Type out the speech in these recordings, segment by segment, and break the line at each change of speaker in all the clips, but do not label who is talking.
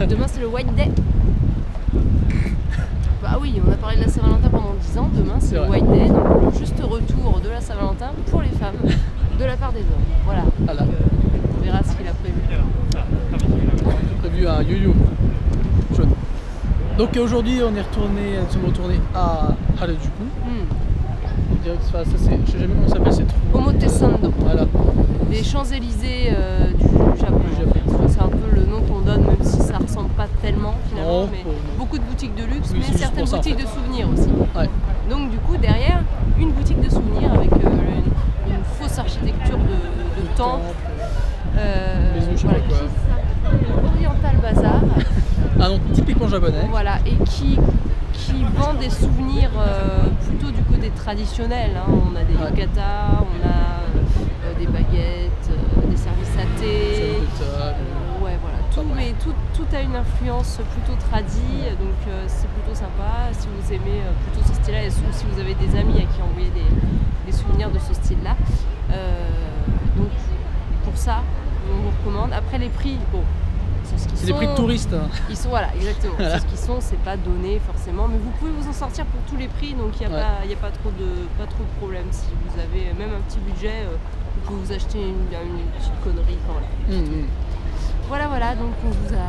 Demain c'est le White Day. Bah oui, on a parlé de la Saint-Valentin pendant 10 ans, demain c'est le White Day, donc le juste retour de la Saint-Valentin pour les femmes de la part des hommes. Voilà.
Voilà.
On verra ce qu'il a prévu.
J'ai prévu un yo-yo jaune. Donc aujourd'hui on est retourné, nous sommes retournés à Harajuku. On dirait que ça c'est, je sais jamais comment ça s'appelle cette rue.
Omotesando.
Voilà.
Les Champs-Élysées du Japon. C'est un peu le nom qu'on donne, même si ça ressemble pas tellement finalement. Mais beaucoup de boutiques de luxe, mais certaines boutiques de souvenirs aussi.
Ouais.
Donc du coup derrière, une boutique de souvenirs avec une fausse architecture de temple.
Maison, je sais pas quoi.
Qui s'appelle Oriental Bazaar.
Un nom typiquement japonais.
Voilà, et qui vend des souvenirs plutôt du côté traditionnel. Hein. On a des yukatas, on a des baguettes, des services à thé. Ouais, voilà. Tout a une influence plutôt tradie, donc c'est plutôt sympa. Si vous aimez plutôt ce style-là, ou si vous avez des amis à qui envoyer des souvenirs de ce style-là. Donc pour ça, on vous recommande. Après les prix, bon.
C'est les prix de touristes.
Ils sont, voilà, exactement. Voilà. C'est ce qu'ils sont, c'est pas donné forcément, mais vous pouvez vous en sortir pour tous les prix, donc il n'y a pas trop de problème. Si vous avez même un petit budget, vous pouvez vous acheter une petite connerie. Enfin, voilà. Voilà, donc on vous a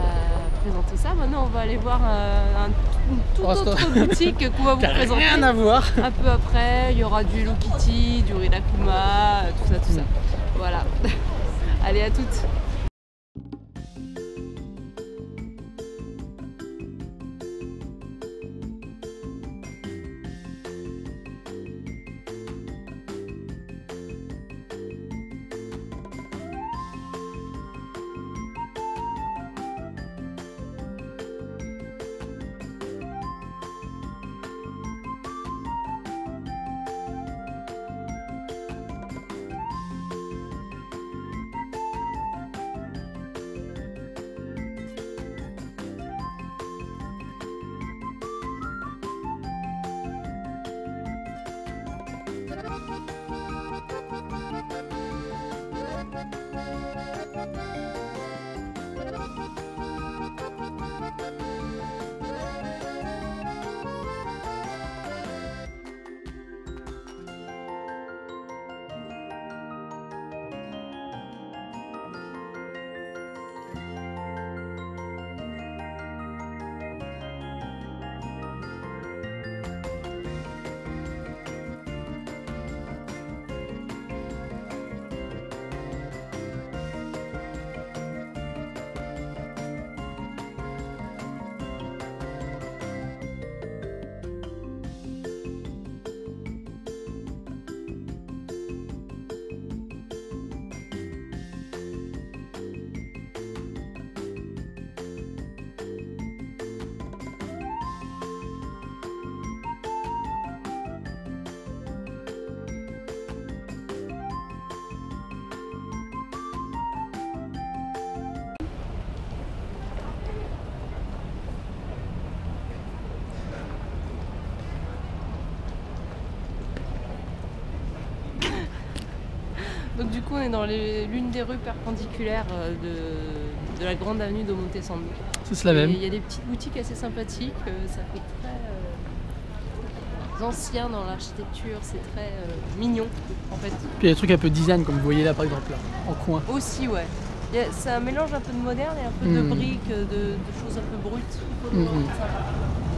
présenté ça. Maintenant, on va aller voir une toute autre boutique qu'on va vous présenter.
Rien à voir.
Un peu après, il y aura du Hello Kitty, du Rilakkuma, tout ça. Voilà. Allez, à toutes. Donc du coup on est dans l'une des rues perpendiculaires de la grande avenue d'Omotesando.
C'est la même.
Il y a des petites boutiques assez sympathiques, ça fait très ancien dans l'architecture, c'est très mignon en fait.
Puis il y a des trucs un peu design comme vous voyez là par exemple là, en coin.
Aussi ouais. C'est un mélange un peu de moderne et un peu de briques, de choses un peu brutes.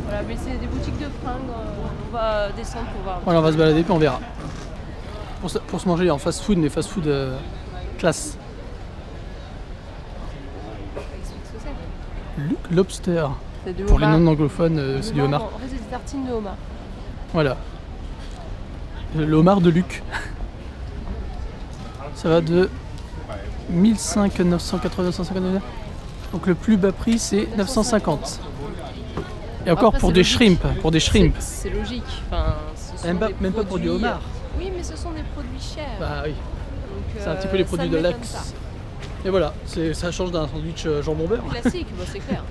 Voilà, mais c'est des boutiques de fringues, on va descendre pour voir.
Voilà, on va se balader puis on verra. Pour se manger en fast food, mais fast food classe. Luc Lobster. Pour les non-anglophones, c'est du homard.
En fait, c'est des tartines de homard.
Voilà. Le homard de Luc. Ça va de 1500-980. Donc le plus bas prix c'est 950. Et encore après, pour des shrimp.
C'est logique. Enfin,
même pas pour du homard.
Oui, mais ce sont des produits chers.
Bah oui. C'est un petit peu les produits de luxe. Et voilà, ça change d'un sandwich jambon beurre.
Classique, bon, c'est clair.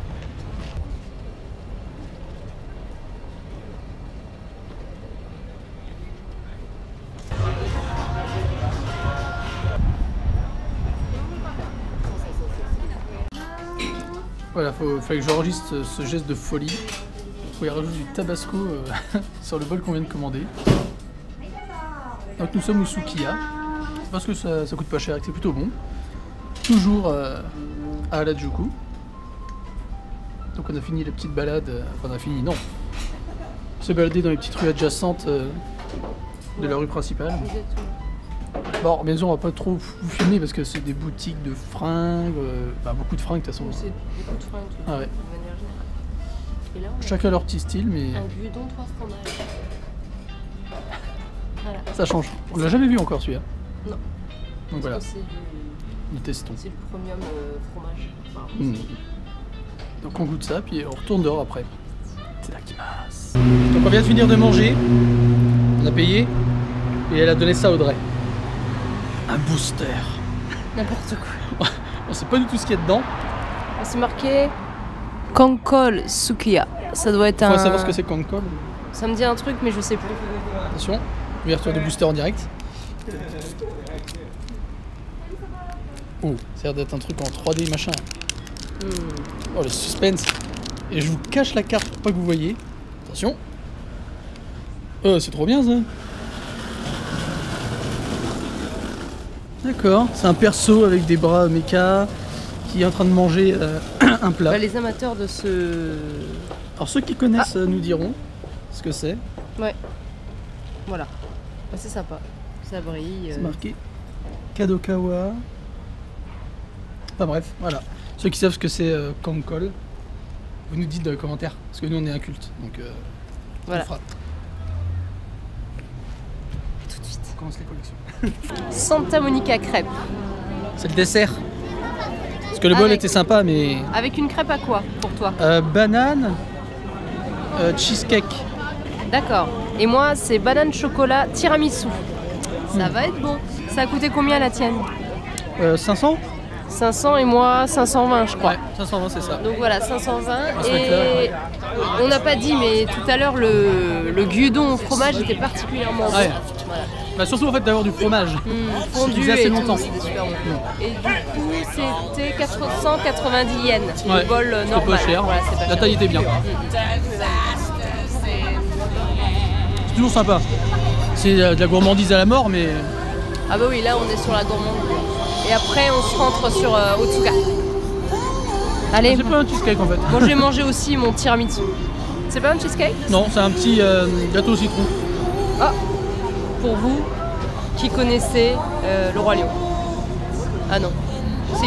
Voilà, fallait que j'enregistre ce geste de folie. Il rajoute du tabasco sur le bol qu'on vient de commander. Donc nous sommes au Sukiya, parce que ça coûte pas cher et que c'est plutôt bon. Toujours à Harajuku. Donc on a fini la petite balade, enfin on a fini, non. On s'est baladé dans les petites rues adjacentes de la rue principale. Bon, bien sûr, on va pas trop vous filmer parce que c'est des boutiques de fringues, beaucoup de fringues de toute façon.
C'est beaucoup de fringues,
ah ouais.
de manière générale. Et là,
chacun leur petit style, mais.
Un gueudon 3 fromages. Voilà.
Ça change. On l'a jamais vu encore celui-là.
Non.
Donc voilà.
Nous
testons.
C'est le premium fromage. Enfin,
donc on goûte ça, puis on retourne dehors après. C'est là qui masse. Donc on vient de finir de manger. On a payé. Et elle a donné ça à Audrey. Un booster.
N'importe quoi.
On sait pas du tout ce qu'il y a dedans.
C'est marqué Kankol Sukiya. Ça doit être
Faut savoir ce que c'est Kankol.
Ça me dit un truc, mais je sais plus.
Attention, ouverture de booster en direct. Oh, ça a l'air d'être un truc en 3D machin. Oh, le suspense. Et je vous cache la carte pour pas que vous voyez. Attention. Oh, c'est trop bien ça. D'accord, c'est un perso avec des bras méca qui est en train de manger un plat.
Les amateurs de ce...
Alors ceux qui connaissent nous diront ce que c'est.
Ouais. Voilà. C'est sympa. Ça brille.
C'est marqué Kadokawa. Enfin bref, voilà. Ceux qui savent ce que c'est Kankol, vous nous dites dans les commentaires. Parce que nous on est incultes. Donc
voilà.
On fera.
Tout de suite.
On commence les collections.
Santa Monica crêpe.
C'est le dessert. Parce que le bol était sympa, mais...
Avec une crêpe à quoi pour toi?
Banane, cheesecake.
D'accord. Et moi, c'est banane chocolat tiramisu. Ça va être bon. Ça a coûté combien la tienne?
500
500 et moi 520 je crois.
Ouais, 520 c'est ça.
Donc voilà, 520 et on n'a pas dit mais tout à l'heure le gueudon au fromage était particulièrement bon.
Ouais. Voilà. Bah surtout en fait d'avoir du fromage.
Fondu
assez
et
longtemps.
C'était super bon. Et du coup c'était 490 yens.
Ouais.
Le bol normal.
C'était pas cher.
Voilà, pas
la
cher.
taille était bien. C'est toujours sympa. C'est de la gourmandise à la mort mais...
Ah bah oui, là on est sur la gourmandise. Et après on se rentre sur Otsuka. Allez.
C'est pas un cheesecake en fait.
Moi je vais manger aussi mon tiramisu. C'est pas un cheesecake?
Non, c'est un petit gâteau au citron.
Ah, pour vous qui connaissez le Roi Lion. Ah non. Si.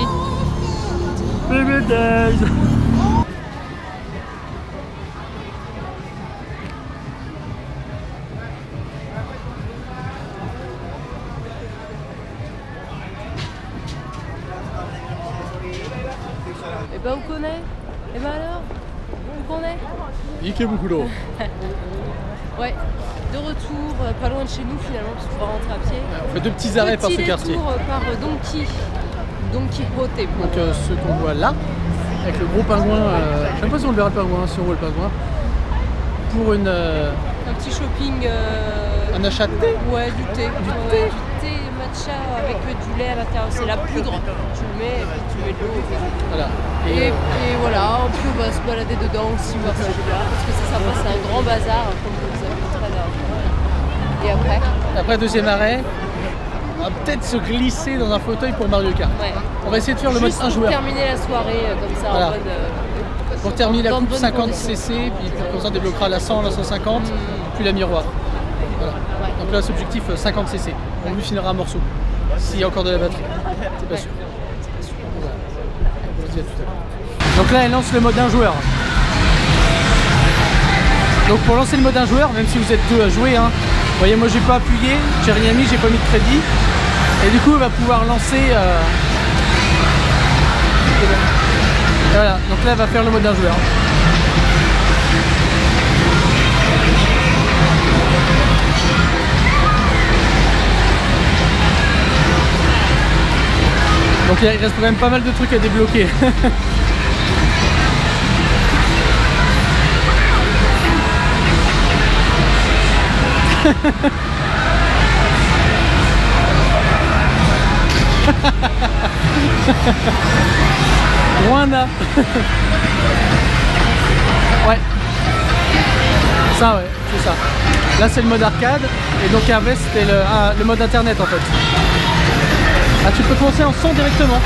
Baby days.
Eh ben on connaît. Eh ben alors, on connaît.
Ikebukuro.
Ouais, de retour, pas loin de chez nous finalement, parce qu'on va rentrer à pied.
On fait deux petits arrêts par ce quartier.
Par Don Quijote.
Donc ce qu'on voit là, avec le gros pingouin, je sais pas si on le verra le pingouin, si on voit le pingouin, pour une...
un petit shopping...
un achat de thé.
Ouais, du thé. Du thé matcha avec du lait à l'intérieur, c'est la poudre, tu le mets et puis tu mets de l'eau.
Voilà.
Et voilà, puis on va se balader dedans aussi, voir ce là parce que c'est sympa, c'est un grand bazar, comme vous avez vu tout à l'heure. Et après
Après, deuxième arrêt, on va peut-être se glisser dans un fauteuil pour Mario Kart.
Ouais.
On va essayer de faire le mode
juste
1 joueur.
Pour terminer la soirée comme ça
Voilà.
en mode...
Pour terminer la coupe 50
conditions.
cc, puis comme ça on débloquera la 100, la 150, puis la miroir. Voilà.
Ouais.
Donc là, c'est objectif 50 cc. On lui finira un morceau. S'il y a encore de la batterie. C'est pas sûr. Voilà. Je vous dis à tout à l'heure. Donc là, elle lance le mode 1 joueur. Donc pour lancer le mode 1 joueur, même si vous êtes deux à jouer, hein, vous voyez, moi j'ai pas appuyé, j'ai rien mis, j'ai pas mis de crédit. Et du coup, on va pouvoir lancer. Voilà, donc là, elle va faire le mode 1 joueur. Donc il reste quand même pas mal de trucs à débloquer. Roana. Ouais. Ça, ouais, c'est ça. Là, c'est le mode arcade. Et donc, avant, c'était le mode internet en fait. Ah, tu peux commencer en son directement.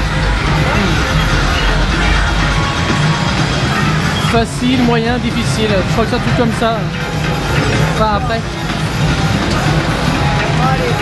Facile, moyen, difficile. Je crois que c'est un truc comme ça. Enfin, après.
Allez.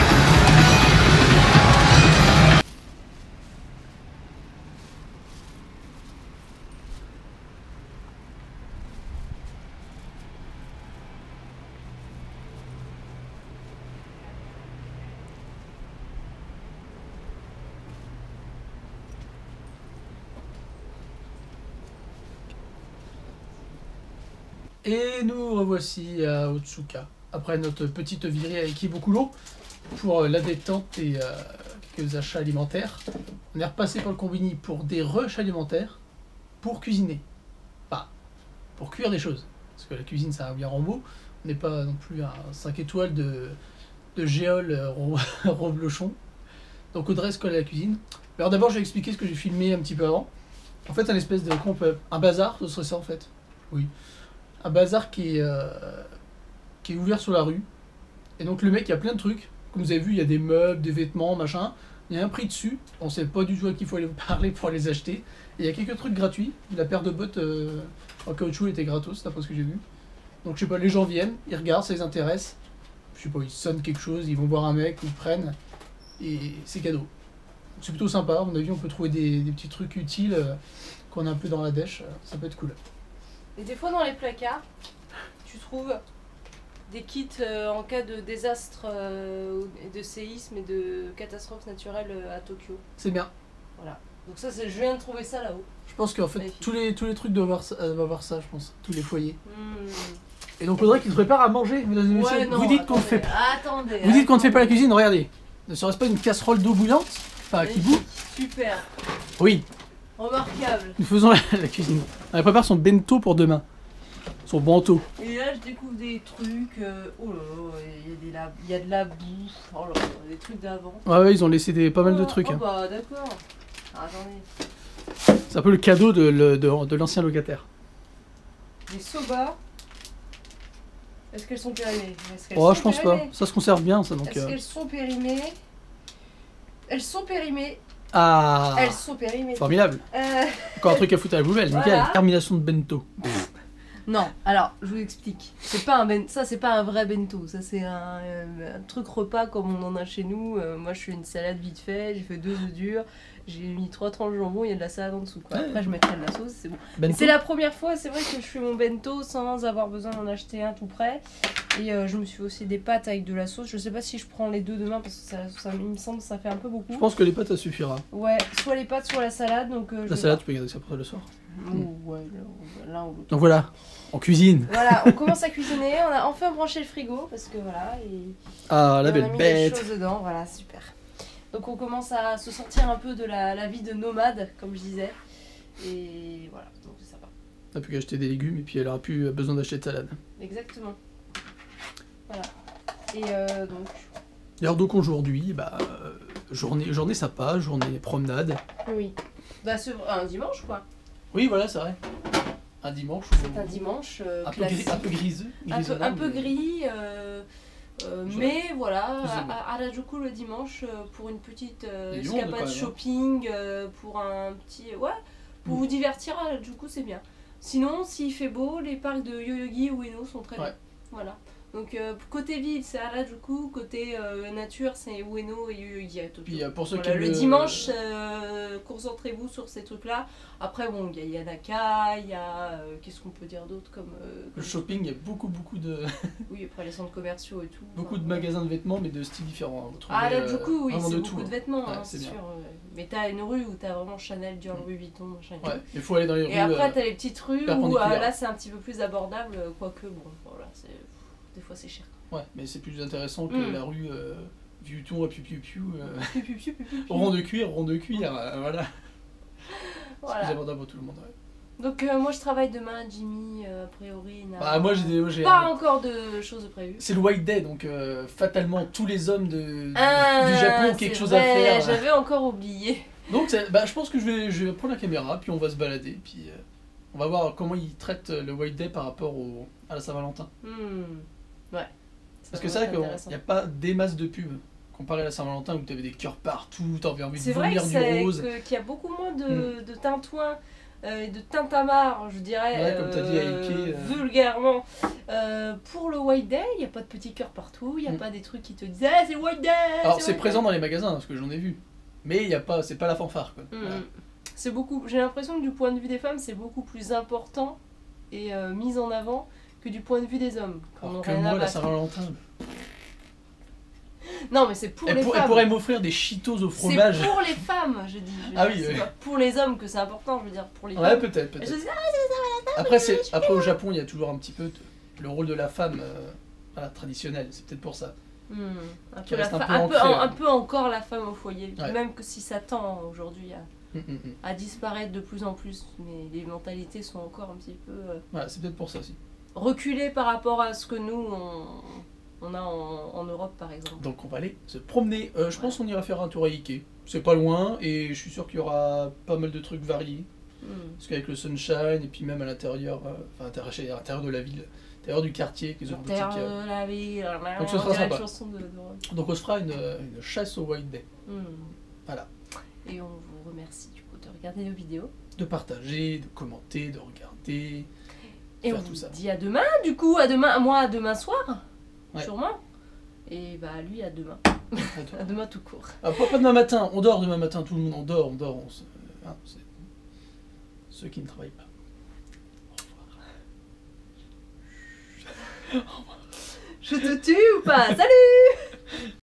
Et nous revoici à Otsuka, après notre petite virée avec Ibokulo, pour la détente et quelques achats alimentaires. On est repassé par le combini pour des rushs alimentaires, pour cuisiner. Enfin, pour cuire des choses. Parce que la cuisine, ça revient en mots. On n'est pas non plus à 5 étoiles de géol reblochon. Donc Audrey se colle à la cuisine. Alors d'abord, je vais expliquer ce que j'ai filmé un petit peu avant. En fait, un espèce de... un bazar, ce serait ça en fait. Oui. Un bazar qui est ouvert sur la rue. Et donc le mec, il y a plein de trucs. Comme vous avez vu, il y a des meubles, des vêtements, machin. Il y a un prix dessus. On sait pas du tout à qui il faut aller parler pour les acheter. Et il y a quelques trucs gratuits. La paire de bottes en caoutchouc était gratos, d'après ce que j'ai vu. Donc je sais pas, les gens viennent, ils regardent, ça les intéresse. Je sais pas, ils sonnent quelque chose, ils vont voir un mec, ils prennent. Et c'est cadeau. C'est plutôt sympa. À mon avis, on peut trouver des petits trucs utiles qu'on a un peu dans la dèche. Ça peut être cool.
Et des fois dans les placards, tu trouves des kits en cas de désastre et de séisme et de catastrophes naturelles à Tokyo.
C'est bien.
Voilà. Donc ça, je viens de trouver ça là-haut.
Je pense qu'en fait, tous les trucs doivent avoir ça, je pense. Tous les foyers.
Mmh.
Et donc, Audrey qui se prépare à manger, mesdames et messieurs.
Ouais, non,
vous dites qu'on ne fait pas.
Attendez.
Vous dites qu'on ne fait pas la cuisine, regardez. Ne serait-ce pas une casserole d'eau bouillante, enfin qui bout.
Super.
Oui.
Remarquable.
Nous faisons la cuisine. Elle prépare son bento pour demain. Son bento.
Et là, je découvre des trucs. Oh là là, il y a de la bouffe. Oh là là, des trucs d'avant.
Ouais, ils ont laissé pas mal de trucs.
Oh
hein.
bah d'accord. Attendez.
C'est un peu le cadeau de l'ancien locataire.
Des soba. Est-ce qu'elles sont périmées?
Oh, je pense pas. Ça se conserve bien, ça. Donc.
Est-ce qu'elles sont périmées? Elles sont périmées.
Ah.
Elles sont périmées.
Formidable. Encore un truc à foutre à la poubelle, nickel.
Voilà.
Termination de bento.
Non, alors je vous explique. C'est pas ça, c'est pas un vrai bento. Ça, c'est un truc repas comme on en a chez nous. Moi, je fais une salade vite fait. J'ai fait 2 œufs durs. J'ai mis 3 tranches de jambon. Il y a de la salade en dessous. Quoi. Après, je mettrai de la sauce. C'est bon. C'est la première fois, c'est vrai que je fais mon bento sans avoir besoin d'en acheter un tout prêt. Et je me suis fait aussi des pâtes avec de la sauce. Je sais pas si je prends les deux demain parce que ça il me semble que ça fait un peu beaucoup.
Je pense que les pâtes, ça suffira.
Ouais, soit les pâtes, soit la salade. Donc,
la salade, tu peux garder ça pour le soir.
Ouais, l'un ou l'autre.
Donc voilà, on cuisine.
Voilà, on commence à cuisiner. On a enfin branché le frigo parce que voilà.
Ah, la
on
belle
a mis
bête.
des choses dedans. Voilà, super. Donc on commence à se sortir un peu de la vie de nomade, comme je disais. Et voilà, donc c'est sympa.
Elle n'a plus qu'à acheter des légumes et puis elle aura plus besoin d'acheter de salade.
Exactement. Voilà. Et donc.
D'ailleurs, donc aujourd'hui, journée sympa, journée promenade.
Oui. Bah, c'est un dimanche quoi.
Oui, voilà, c'est vrai. Un dimanche.
C'est un dimanche
classique. Un peu griseux.
Un peu gris. Mais voilà, à Harajuku le dimanche pour une petite escapade shopping, pour un petit. Ouais, pour vous divertir à Harajuku, c'est bien. Sinon, s'il fait beau, les parcs de Yoyogi ou Ueno sont très bien. Voilà. Donc, côté ville, c'est Harajuku, côté nature, c'est Ueno et Yoyogi à Tokyo.
Puis, pour ceux
voilà,
qui
le dimanche, concentrez-vous sur ces trucs-là. Après, bon, il y a Yanaka, il y a. Qu'est-ce qu'on peut dire d'autre comme.
Le shopping, il y a beaucoup de.
Oui, après les centres commerciaux et tout.
Beaucoup de magasins de vêtements, mais de styles différents.
Ah, Harajuku, oui, c'est beaucoup de vêtements,
ouais,
hein, c'est sûr. Mais t'as une rue où t'as vraiment Chanel, Dior, Louis Vuitton, machin.
Ouais, il faut aller dans les rues.
Et après, t'as les petites rues où là, c'est un petit peu plus abordable, quoique, bon, voilà, des fois c'est cher.
Ouais, mais c'est plus intéressant que la rue Vuitton à Piu-Piu-Piu. Rond de cuir, voilà. C'est plus abordable pour tout le monde, ouais.
Donc moi je travaille demain, Jimmy a priori n'a
pas
encore de choses prévues.
C'est le White Day, donc fatalement tous les hommes du Japon ont quelque chose à faire.
J'avais encore oublié.
Donc je pense que je vais prendre la caméra, puis on va se balader, puis on va voir comment ils traitent le White Day par rapport à la Saint-Valentin.
Ouais.
Parce que c'est vrai qu'il n'y a pas des masses de pubs comparé à la Saint-Valentin où tu avais des cœurs partout, tu avais envie de vomir du rose.
C'est vrai qu'il y a beaucoup moins de tintouin et de tintamarre, je dirais,
comme tu as dit à Ikea,
vulgairement. Pour le White Day, il n'y a pas de petits cœurs partout, il n'y a pas des trucs qui te disent c'est White Day.
Alors c'est présent dans les magasins, parce que j'en ai vu. Mais c'est pas la fanfare, quoi. Voilà.
C'est beaucoup. J'ai l'impression que du point de vue des femmes, c'est beaucoup plus important et mis en avant que du point de vue des hommes.
Alors que moi, la Saint-Valentin.
Non, mais c'est pour les femmes.
Elle pourrait m'offrir des Cheetos au fromage.
C'est pour les femmes, je dis. C'est pas pour les hommes que c'est important, je veux dire, pour les femmes.
Ouais, peut-être.
Je dis, c'est
Après, au Japon, il y a toujours un petit peu le rôle de la femme traditionnel. C'est peut-être pour ça.
Un peu encore la femme au foyer, même que si ça tend aujourd'hui à disparaître de plus en plus, mais les mentalités sont encore un petit peu
c'est peut-être pour ça aussi.
Reculées par rapport à ce que nous on a en Europe par exemple.
Donc on va aller se promener, je pense qu'on ira faire un tour à Ikea, c'est pas loin et je suis sûr qu'il y aura pas mal de trucs variés, parce qu'avec le sunshine et puis même à l'intérieur, à l'intérieur de la ville, du quartier, qui est une boutique.
De la ville,
donc ce sera sympa. Donc on se fera une chasse au White Day. Voilà.
Et on vous remercie du coup de regarder nos vidéos.
De partager, de commenter, de regarder.
Et on vous dit à demain du coup, à demain soir, sûrement. Et lui à demain. À demain tout court.
Ah, pas demain matin, on dort demain matin, tout le monde on dort. C'est ceux qui ne travaillent pas.
Je te tue ou pas? Salut!